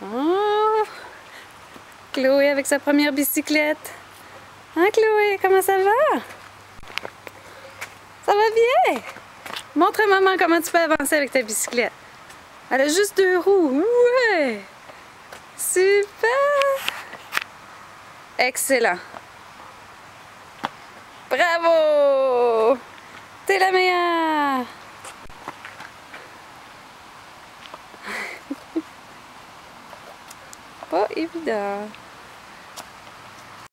Oh! Chloé avec sa première bicyclette. Hein, Chloé, comment ça va? Ça va bien? Montre à maman comment tu peux avancer avec ta bicyclette. Elle a juste 2 roues. Ouais! Super! Excellent! Bravo! T'es la meilleure! Pas évident.